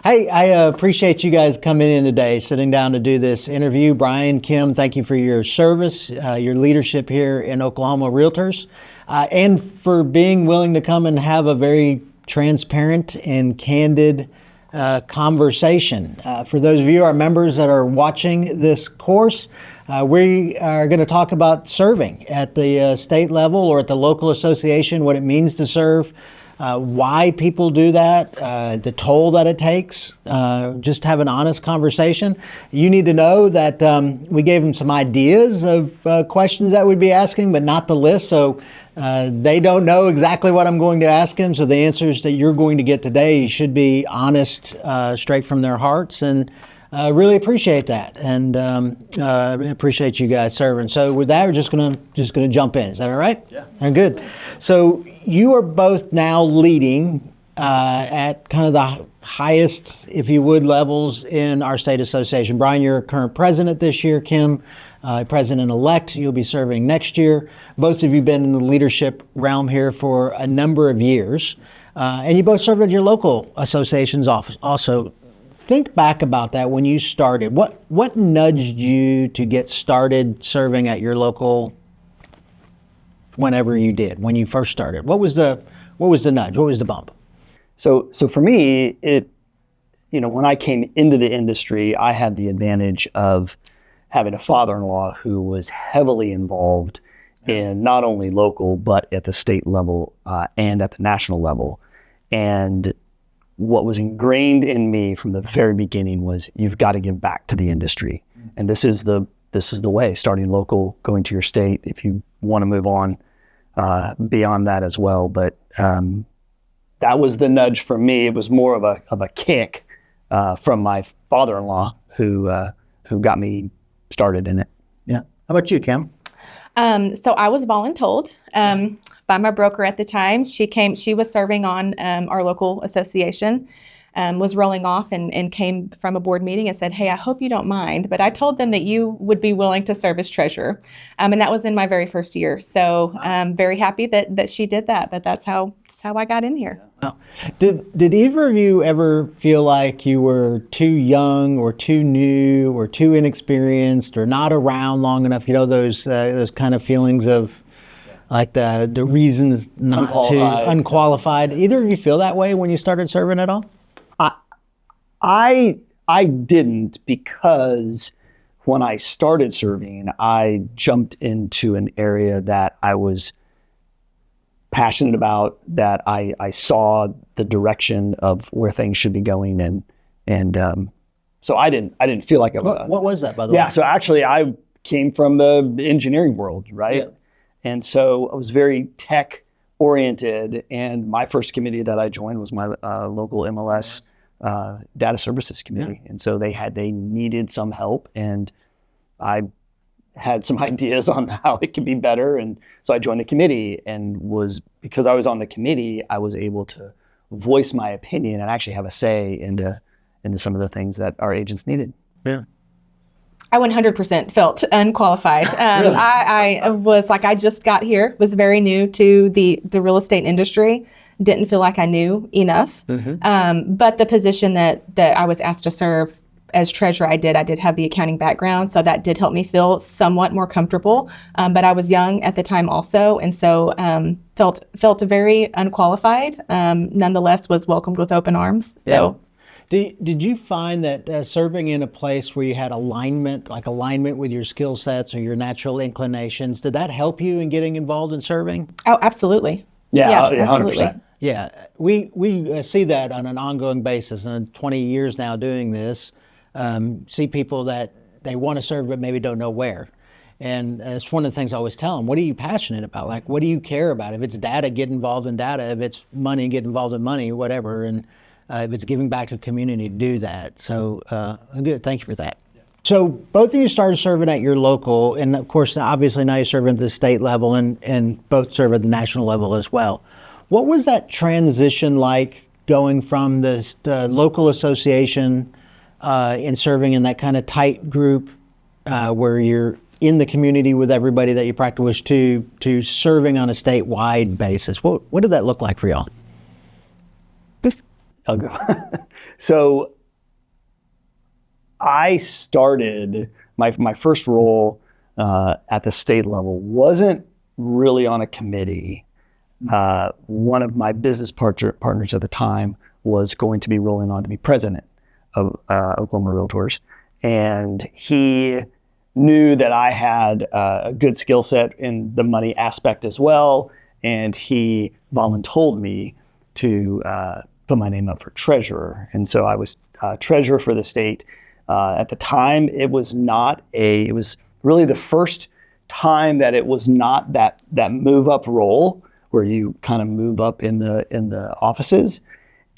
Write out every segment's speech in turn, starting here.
Hey, I appreciate you guys coming in today, sitting down to do this interview. Bryan, Kim, thank you for your service, your leadership here in Oklahoma Realtors, and for being willing to come and have a very transparent and candid conversation. For those of you, our members that are watching this course, we are going to talk about serving at the state level or at the local association, what it means to serve. Why people do that, the toll that it takes, just have an honest conversation. You need to know that we gave them some ideas of questions that we'd be asking, but not the list. So they don't know exactly what I'm going to ask them. So the answers that you're going to get today should be honest, straight from their hearts. And really appreciate that, and appreciate you guys serving. So with that, we're just gonna jump in. Is that all right? Yeah. Good. So you are both now leading at kind of the highest, if you would, levels in our state association. Bryan, you're current president this year. Kim, president-elect. You'll be serving next year. Both of you been in the leadership realm here for a number of years, and you both served at your local association's office also. Think back about that when you started. What nudged you to get started serving at your local whenever you did, when you first started? What was the nudge? What was the bump? So for me, when I came into the industry, I had the advantage of having a father-in-law who was heavily involved in not only local, but at the state level and at the national level. And what was ingrained in me from the very beginning was you've got to give back to the industry. And this is the way, starting local, going to your state if you want to move on beyond that as well. But that was the nudge for me. It was more of a kick from my father-in-law who got me started in it. Yeah. How about you, Kim? So I was voluntold by my broker at the time. She was serving on our local association, was rolling off and came from a board meeting and said, "Hey, I hope you don't mind, but I told them that you would be willing to serve as treasurer." And that was in my very first year. So I'm very happy that she did that, but that's how I got in here. Wow. Did either of you ever feel like you were too young or too new or too inexperienced or not around long enough? You know, those kind of feelings of like the reasons not unqualified. Either of you feel that way when you started serving at all? I didn't, because when I started serving, I jumped into an area that I was passionate about, that I saw the direction of where things should be going, and so I didn't feel like I was. What was that, by the way? Yeah, so actually I came from the engineering world, right? Yeah. And so I was very tech oriented, and my first committee that I joined was my local MLS data services committee. Yeah. And so they needed some help, and I had some ideas on how it could be better. And so I joined the committee, and because I was on the committee, I was able to voice my opinion and actually have a say into some of the things that our agents needed. Yeah. I 100% felt unqualified. Really? I was like, I just got here, was very new to the real estate industry, didn't feel like I knew enough. Mm-hmm. But the position that I was asked to serve as treasurer, I did have the accounting background, so that did help me feel somewhat more comfortable. But I was young at the time also, and so felt very unqualified. Nonetheless, was welcomed with open arms. So. Yeah. Did you find that serving in a place where you had alignment with your skill sets or your natural inclinations, did that help you in getting involved in serving? Oh, absolutely. Yeah, absolutely. 100%. Yeah, we see that on an ongoing basis. And 20 years now doing this, see people that they want to serve but maybe don't know where. And it's one of the things I always tell them, what are you passionate about? Like, what do you care about? If it's data, get involved in data. If it's money, get involved in money, whatever. And if it's giving back to the community, do that. So good, thank you for that. So both of you started serving at your local, and of course, obviously now you're serving at the state level and both serve at the national level as well. What was that transition like going from the local association and serving in that kind of tight group where you're in the community with everybody that you practice with to serving on a statewide basis? What did that look like for y'all? I'll go. So I started my first role at the state level wasn't really on a committee. One of my business partners at the time was going to be rolling on to be president of Oklahoma Realtors, and he knew that I had a good skill set in the money aspect as well, and he voluntold me to put my name up for treasurer. And so I was treasurer for the state. At the time, it was really the first time that it was not that move up role where you kind of move up in the offices.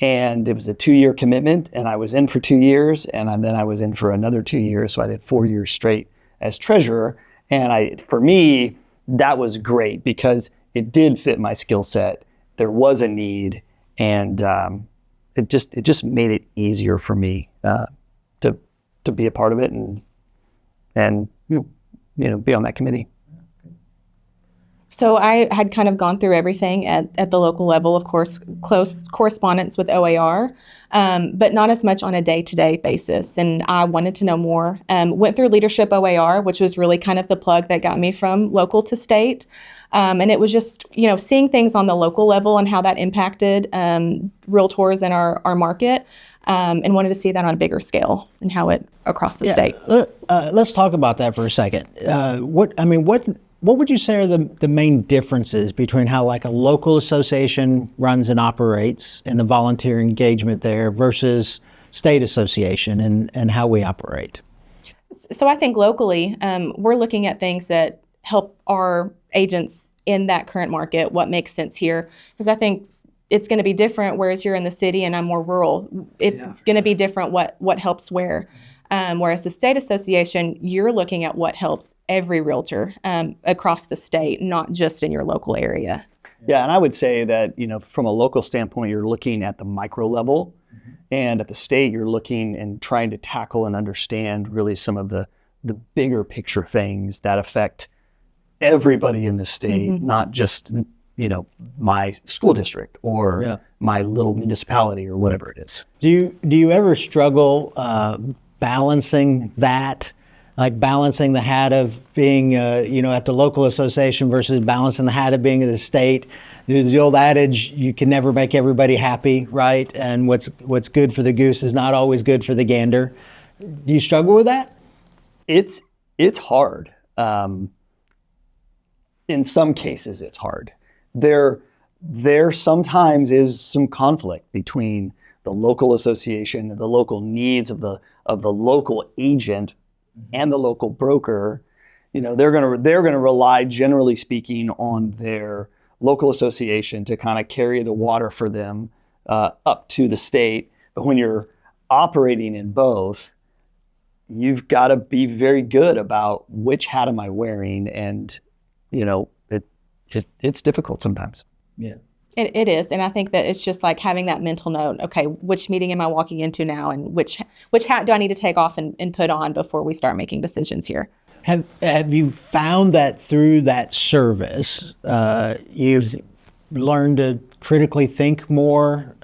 And it was a 2-year commitment, and I was in for 2 years, and then I was in for another 2 years. So I did 4 years straight as treasurer. And for me, that was great because it did fit my skill set. There was a need, and it just made it easier for me to be a part of it and be on that committee. So I had kind of gone through everything at the local level, of course, close correspondence with OAR, but not as much on a day-to-day basis. And I wanted to know more. Went through Leadership OAR, which was really kind of the plug that got me from local to state. And it was just, seeing things on the local level and how that impacted realtors in our market, and wanted to see that on a bigger scale and how it across the state. Let's talk about that for a second. What would you say are the main differences between how like a local association runs and operates and the volunteer engagement there versus state association and how we operate? So I think locally, we're looking at things that help our agents in that current market, what makes sense here. Because I think it's going to be different, whereas you're in the city and I'm more rural. It's going to be different what helps where. Whereas the state association, you're looking at what helps every realtor across the state, not just in your local area. Yeah, and I would say that, from a local standpoint, you're looking at the micro level, and at the state, you're looking and trying to tackle and understand really some of the bigger picture things that affect everybody in the state, not just, my school district or my little municipality or whatever it is. Do you ever struggle balancing that, like balancing the hat of being, at the local association versus balancing the hat of being at the state? There's the old adage, you can never make everybody happy, right? And what's good for the goose is not always good for the gander. Do you struggle with that? It's hard. In some cases, it's hard. There sometimes is some conflict between the local association and the local needs of the local agent and the local broker. They're gonna rely, generally speaking, on their local association to kind of carry the water for them up to the state. But when you're operating in both, you've got to be very good about which hat am I wearing, and it's difficult sometimes. Yeah. It is, and I think that it's just like having that mental note. Okay, which meeting am I walking into now, and which hat do I need to take off and put on before we start making decisions here? Have you found that through that service, you've learned to critically think more,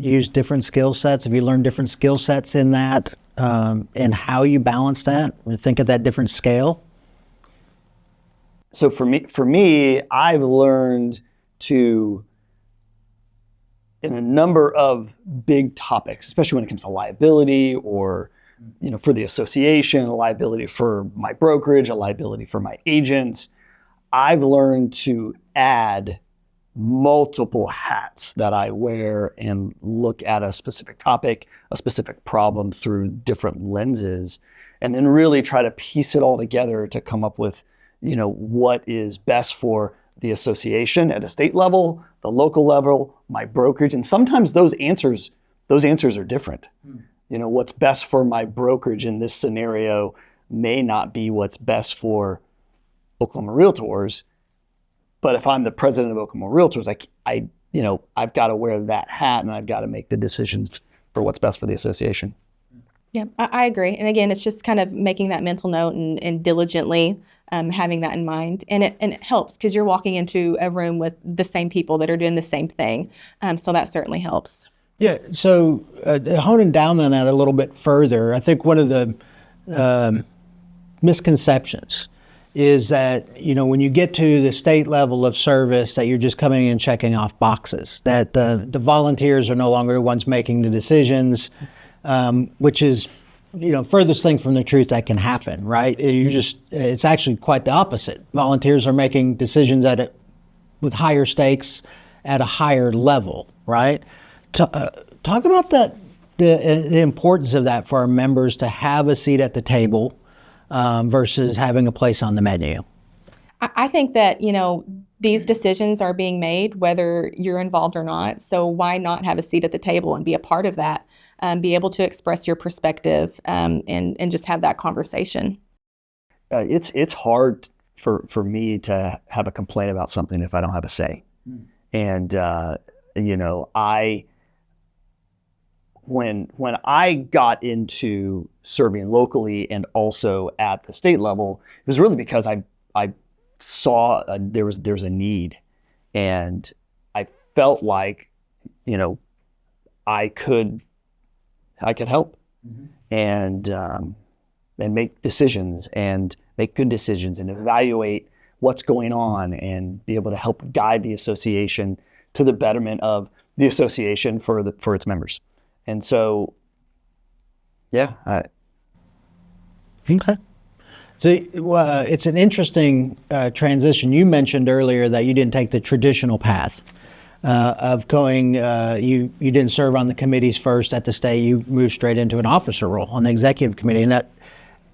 use different skill sets? Have you learned different skill sets in that, and how you balance that, or think at that different scale? So for me, I've learned to, in a number of big topics, especially when it comes to liability or, for the association, a liability for my brokerage, a liability for my agents, I've learned to add multiple hats that I wear and look at a specific topic, a specific problem through different lenses, and then really try to piece it all together to come up with, what is best for the association at a state level, the local level, my brokerage. And sometimes those answers are different. What's best for my brokerage in this scenario may not be what's best for Oklahoma Realtors. But if I'm the president of Oklahoma Realtors, I've got to wear that hat, and I've got to make the decisions for what's best for the association. Yeah, I agree. And again, it's just kind of making that mental note and diligently having that in mind. And it helps because you're walking into a room with the same people that are doing the same thing. So that certainly helps. Yeah. So honing down on that a little bit further, I think one of the misconceptions is that, when you get to the state level of service, that you're just coming in and checking off boxes, that the volunteers are no longer the ones making the decisions, which is, furthest thing from the truth that can happen, right? It's actually quite the opposite. Volunteers are making decisions with higher stakes at a higher level, right? Talk about that, the importance of that for our members to have a seat at the table versus having a place on the menu. I think that, these decisions are being made whether you're involved or not. So why not have a seat at the table and be a part of that, be able to express your perspective and just have that conversation? It's hard for me to have a complaint about something if I don't have a say. And, when I got into serving locally and also at the state level, it was really because I saw there's a need, and I felt like, I could help and make decisions and make good decisions and evaluate what's going on and be able to help guide the association to the betterment of the association for its members. And so, yeah. Okay. So it's an interesting transition. You mentioned earlier that you didn't take the traditional path of going, you didn't serve on the committees first at the state, you moved straight into an officer role on the executive committee. And that,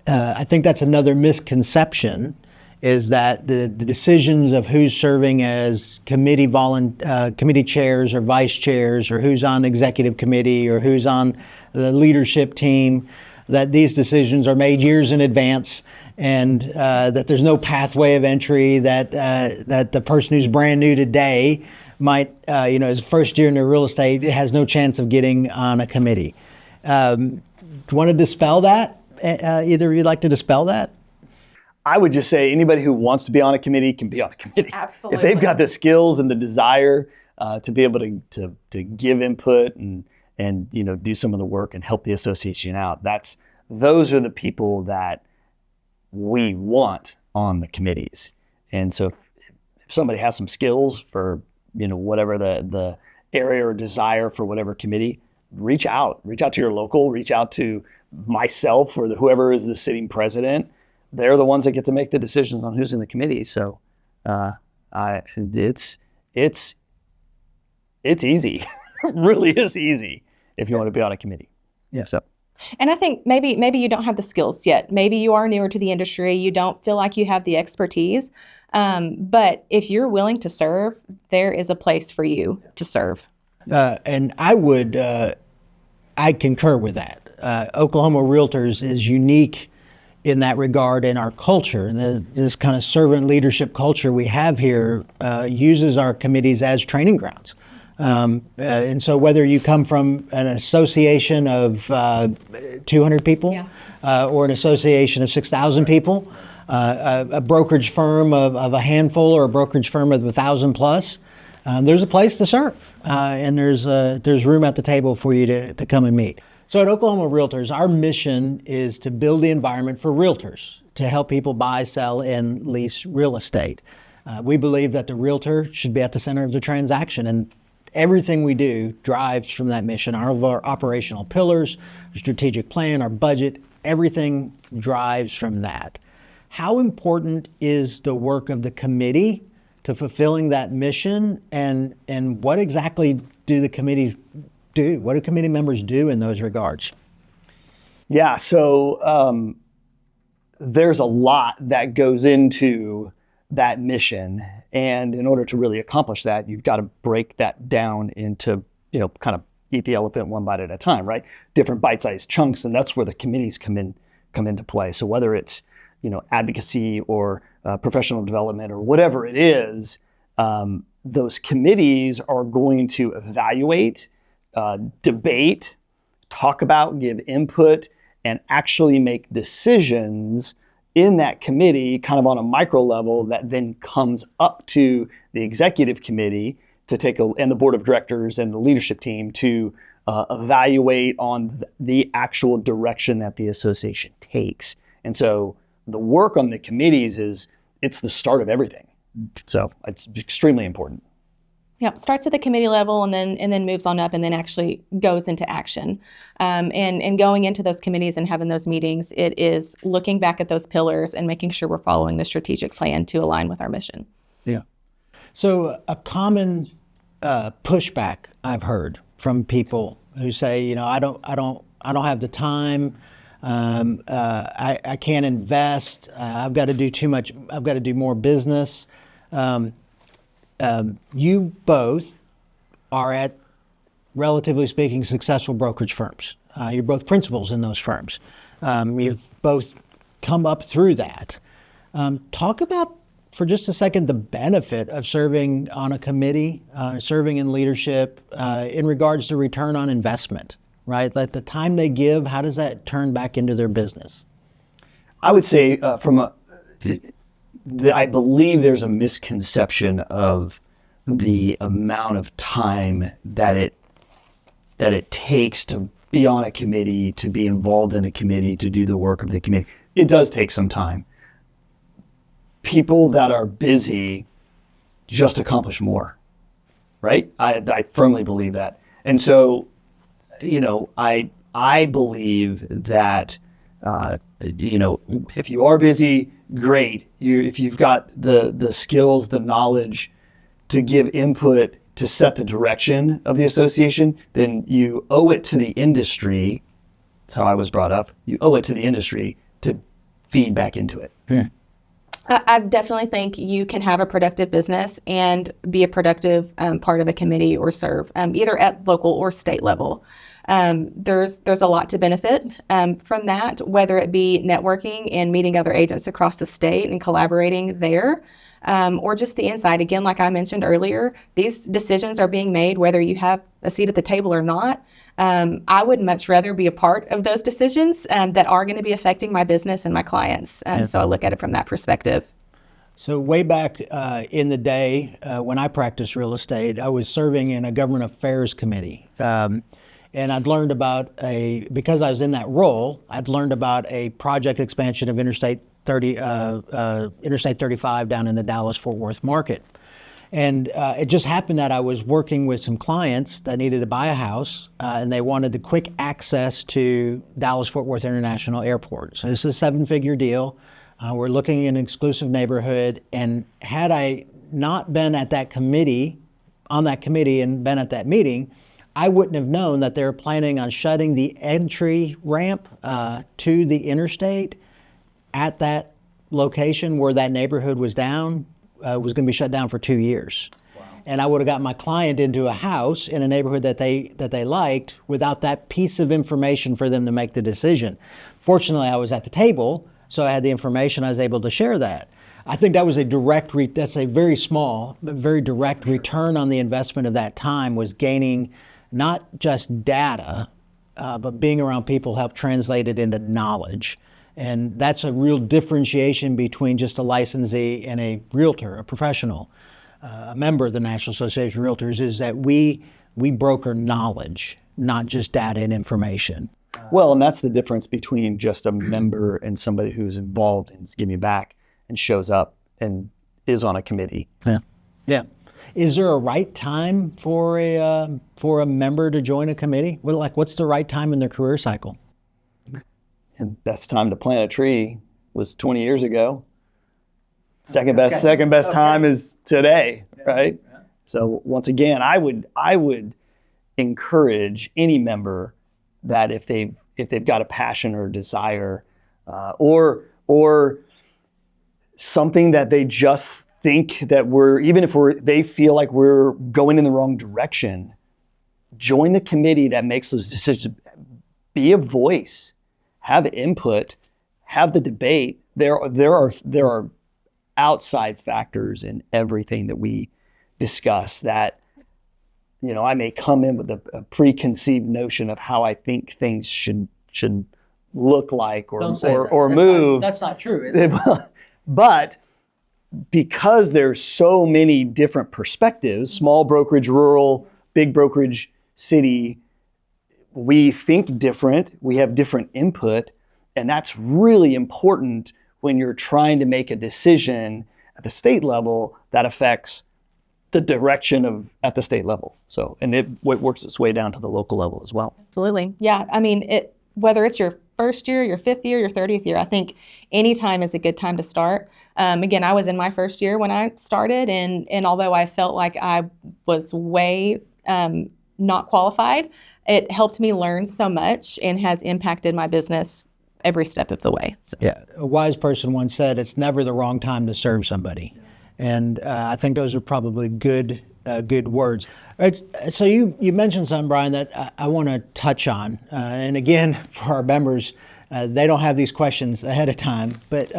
I think that's another misconception, is that the decisions of who's serving as committee chairs or vice chairs, or who's on executive committee, or who's on the leadership team, that these decisions are made years in advance, and that there's no pathway of entry, that the person who's brand new today might, his first year in the real estate, has no chance of getting on a committee. Do you want to dispel that? Either of you like to dispel that? I would just say anybody who wants to be on a committee can be on a committee. Absolutely. If they've got the skills and the desire to be able to give input and do some of the work and help the association out, those are the people that we want on the committees. And so if somebody has some skills for whatever the area or desire for whatever committee, reach out to your local, reach out to myself or whoever is the sitting president. They're the ones that get to make the decisions on who's in the committee. So it's easy. It really is easy if you want to be on a committee. Yeah. So. And I think maybe you don't have the skills yet. Maybe you are newer to the industry. You don't feel like you have the expertise. But if you're willing to serve, there is a place for you to serve. And I concur with that. Oklahoma Realtors is unique in that regard in our culture. And this kind of servant leadership culture we have here uses our committees as training grounds. And so whether you come from an association of 200 people or an association of 6,000 people, a brokerage firm of a handful or a brokerage firm of 1,000 plus, there's a place to serve. And there's room at the table for you to come and meet. So at Oklahoma Realtors, our mission is to build the environment for realtors to help people buy, sell, and lease real estate. We believe that the realtor should be at the center of the transaction, and everything we do drives from that mission. Our operational pillars, our strategic plan, our budget, everything drives from that. How important is the work of the committee to fulfilling that mission, and what exactly do the committees do? What do committee members do in those regards? Yeah, so there's a lot that goes into that mission. And in order to really accomplish that, you've got to break that down into, kind of eat the elephant one bite at a time, right? Different bite-sized chunks, and that's where the committees come into play. So whether it's, advocacy or professional development or whatever it is, those committees are going to evaluate, debate, talk about, give input, and actually make decisions in that committee kind of on a micro level that then comes up to the executive committee to and the board of directors and the leadership team to evaluate on the actual direction that the association takes. And so the work on the committees it's the start of everything. So it's extremely important. Yep, starts at the committee level and then moves on up and then actually goes into action. And going into those committees and having those meetings, it is looking back at those pillars and making sure we're following the strategic plan to align with our mission. Yeah. So a common pushback I've heard from people who say, I don't have the time. I can't invest. I've got to do too much. I've got to do more business. You both are at, relatively speaking, successful brokerage firms. You're both principals in those firms. You've both come up through that. Talk about, for just a second, the benefit of serving on a committee, serving in leadership, in regards to return on investment, right? Like the time they give, how does that turn back into their business? I would say I believe there's a misconception of the amount of time that it takes to be on a committee, to be involved in a committee, to do the work of the committee. It does take some time. People that are busy just accomplish more, right? I firmly believe that. And so, I believe that, if you are busy, great. If you've got the skills, the knowledge to give input to set the direction of the association, then you owe it to the industry. That's how I was brought up. You owe it to the industry to feed back into it. Yeah. I definitely think you can have a productive business and be a productive part of a committee or serve, either at local or state level. There's a lot to benefit from that, whether it be networking and meeting other agents across the state and collaborating there, or just the inside. Again, like I mentioned earlier, these decisions are being made whether you have a seat at the table or not. I would much rather be a part of those decisions that are going to be affecting my business and my clients. So I look at it from that perspective. So way back in the day when I practiced real estate, I was serving in a government affairs committee. And I'd learned because I was in that role, I'd learned about a project expansion of Interstate 35 down in the Dallas-Fort Worth market. And it just happened that I was working with some clients that needed to buy a house, and they wanted the quick access to Dallas-Fort Worth International Airport. So this is a 7-figure deal. We're looking in an exclusive neighborhood, and had I not been at that committee, and been at that meeting, I wouldn't have known that they were planning on shutting the entry ramp to the interstate at that location where that neighborhood was down. Was going to be shut down for 2 years. Wow. And I would have got my client into a house in a neighborhood that they liked without that piece of information for them to make the decision. Fortunately, I was at the table, so I had the information. I was able to share that. I think that was that's a very small but very direct return on the investment of that time, was gaining not just data, but being around people helped translate it into knowledge. And that's a real differentiation between just a licensee and a realtor, a professional, a member of the National Association of Realtors, is that we broker knowledge, not just data and information. Well, and that's the difference between just a member and somebody who's involved in Give Me Back and shows up and is on a committee. Yeah. Yeah. Is there a right time for a member to join a committee? What's the right time in their career cycle? And best time to plant a tree was 20 years ago. Second best time is today, right? Yeah. So once again, I would encourage any member that if they've got a passion or desire, or something that they just think that they feel like we're going in the wrong direction, join the committee that makes those decisions. Be a voice. Have input, have the debate. There are outside factors in everything that we discuss that, I may come in with a preconceived notion of how I think things should look like or move. That's not true, is it? But because there's so many different perspectives, small brokerage, rural, big brokerage, city, we think different, we have different input, and that's really important when you're trying to make a decision at the state level that affects the direction at the state level. So, and it works its way down to the local level as well. Absolutely. Yeah. I mean, whether it's your first year, your 5th year, your 30th year, I think any time is a good time to start. Again, I was in my first year when I started, and although I felt like I was way not qualified, it helped me learn so much and has impacted my business every step of the way. So. Yeah, a wise person once said, "It's never the wrong time to serve somebody," and I think those are probably good words. Right, so you mentioned something, Bryan, that I want to touch on, and again, for our members, they don't have these questions ahead of time, but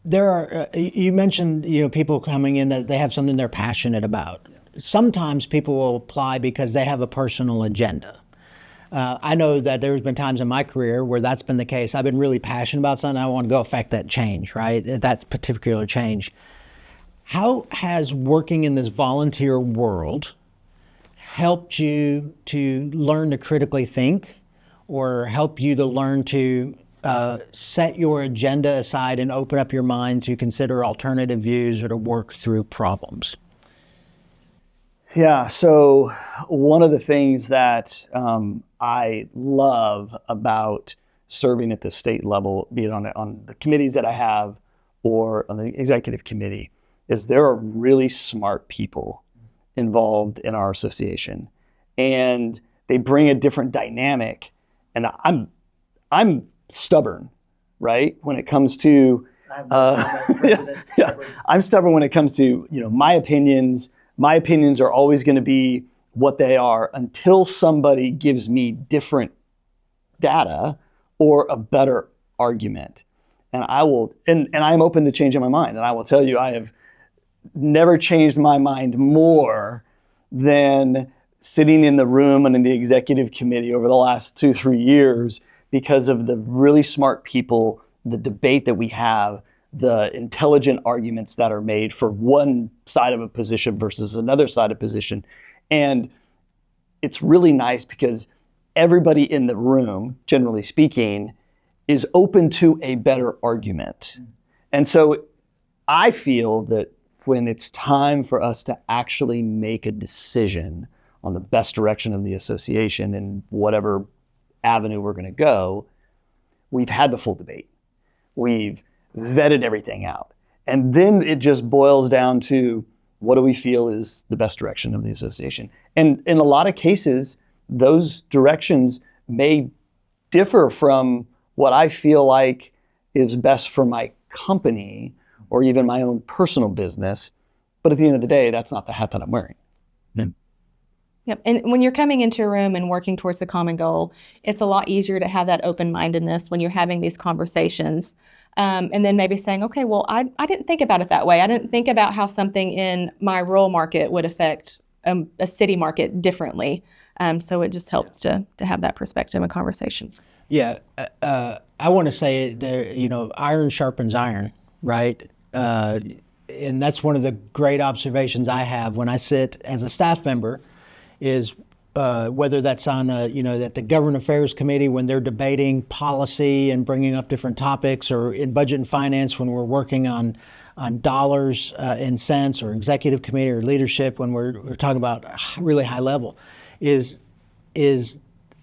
there are. You mentioned people coming in that they have something they're passionate about. Sometimes people will apply because they have a personal agenda. I know that there's been times in my career where that's been the case. I've been really passionate about something. I want to go affect that change, right? That particular change. How has working in this volunteer world helped you to learn to critically think, or help you to learn to set your agenda aside and open up your mind to consider alternative views or to work through problems? Yeah, so one of the things that I love about serving at the state level, be it on the committees that I have or on the executive committee, is there are really smart people involved in our association, and they bring a different dynamic. And I'm stubborn, right? When it comes to I'm stubborn when it comes to my opinions. My opinions are always going to be what they are until somebody gives me different data or a better argument. And I will, and I'm open to changing my mind. And I will tell you, I have never changed my mind more than sitting in the room and in the executive committee over the last 2-3 years because of the really smart people, the debate that we have, the intelligent arguments that are made for one side of a position versus another side of position. And it's really nice because everybody in the room, generally speaking, is open to a better argument. And so I feel that when it's time for us to actually make a decision on the best direction of the association and whatever avenue we're going to go, we've had the full debate. We've vetted everything out. And then it just boils down to, what do we feel is the best direction of the association? And in a lot of cases, those directions may differ from what I feel like is best for my company or even my own personal business. But at the end of the day, that's not the hat that I'm wearing. Yep. And when you're coming into a room and working towards the common goal, it's a lot easier to have that open-mindedness when you're having these conversations. And then maybe saying, okay, well, I didn't think about it that way. I didn't think about how something in my rural market would affect a city market differently. So it just helps to have that perspective in conversations. Yeah, I want to say that, iron sharpens iron, right? And that's one of the great observations I have when I sit as a staff member is whether that's on, at the Government Affairs Committee when they're debating policy and bringing up different topics, or in Budget and Finance when we're working on dollars and cents, or Executive Committee or leadership when we're talking about really high level, is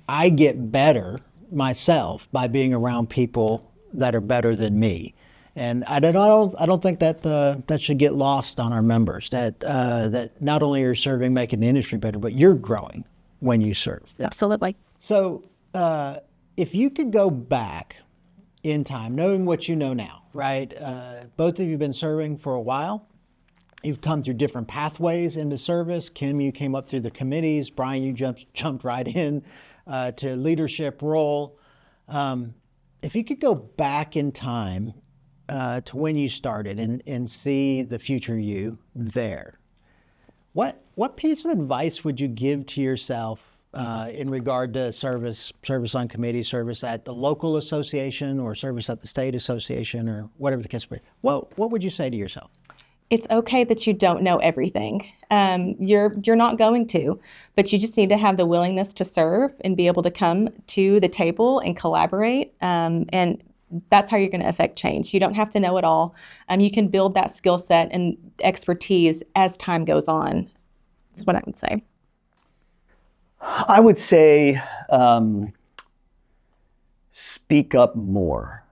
I get better myself by being around people that are better than me. And I don't think that should get lost on our members, that not only are serving making the industry better, but you're growing when you serve. Absolutely. So if you could go back in time, knowing what you know now, right? Both of you have been serving for a while. You've come through different pathways into service. Kim, you came up through the committees. Bryan, you jumped right in to leadership role. If you could go back in time to when you started and see the future you there, what piece of advice would you give to yourself in regard to service on committee, service at the local association, or service at the state association, or whatever the case may be? What would you say to yourself? It's okay that you don't know everything. You're not going to, but you just need to have the willingness to serve and be able to come to the table and collaborate. And that's how you're going to affect change. You don't have to know it all. You can build that skill set and expertise as time goes on. That's what I would say. I would say speak up more.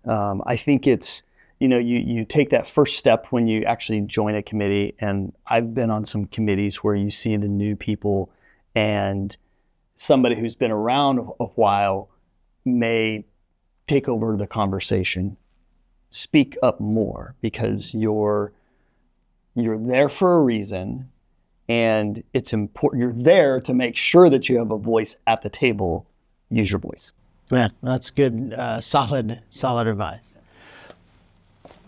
I think it's, you take that first step when you actually join a committee, and I've been on some committees where you see the new people and somebody who's been around a while may take over the conversation. Speak up more, because you're there for a reason, and it's important. You're there to make sure that you have a voice at the table. Use your voice. Yeah, that's good, solid advice.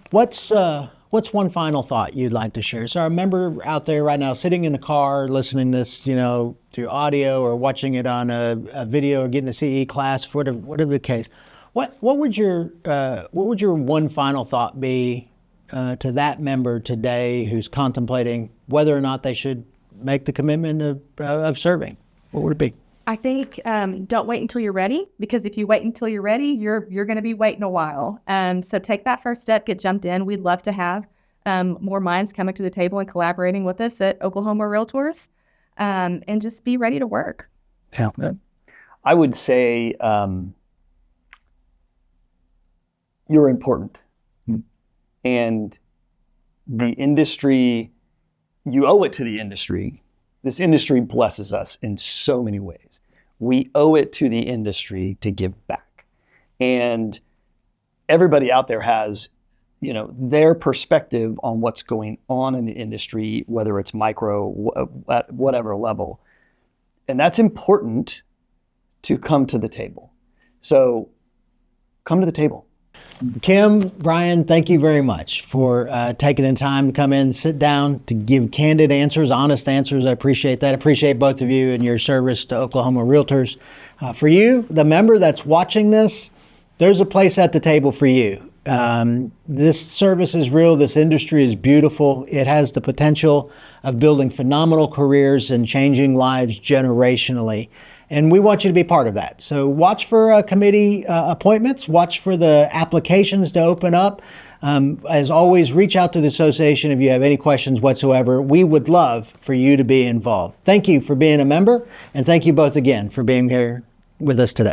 What's one final thought you'd like to share? So I remember out there right now, sitting in the car, listening to this, through audio or watching it on a video or getting a CE class, whatever the case. What would your one final thought be to that member today who's contemplating whether or not they should make the commitment of serving? What would it be? I think don't wait until you're ready, because if you wait until you're ready, you're going to be waiting a while. So take that first step, get jumped in. We'd love to have more minds coming to the table and collaborating with us at Oklahoma Realtors, and just be ready to work. Yeah. I would say you're important. And the industry, you owe it to the industry. This industry blesses us in so many ways. We owe it to the industry to give back. And everybody out there has, their perspective on what's going on in the industry, whether it's micro, at whatever level. And that's important to come to the table. So come to the table. Kim, Bryan, thank you very much for taking the time to come in, sit down, to give candid answers, honest answers. I appreciate that. I appreciate both of you and your service to Oklahoma Realtors. For you, the member that's watching this, there's a place at the table for you. This service is real. This industry is beautiful. It has the potential of building phenomenal careers and changing lives generationally. And we want you to be part of that. So watch for committee appointments, watch for the applications to open up. As always, reach out to the association if you have any questions whatsoever. We would love for you to be involved. Thank you for being a member, and thank you both again for being here with us today.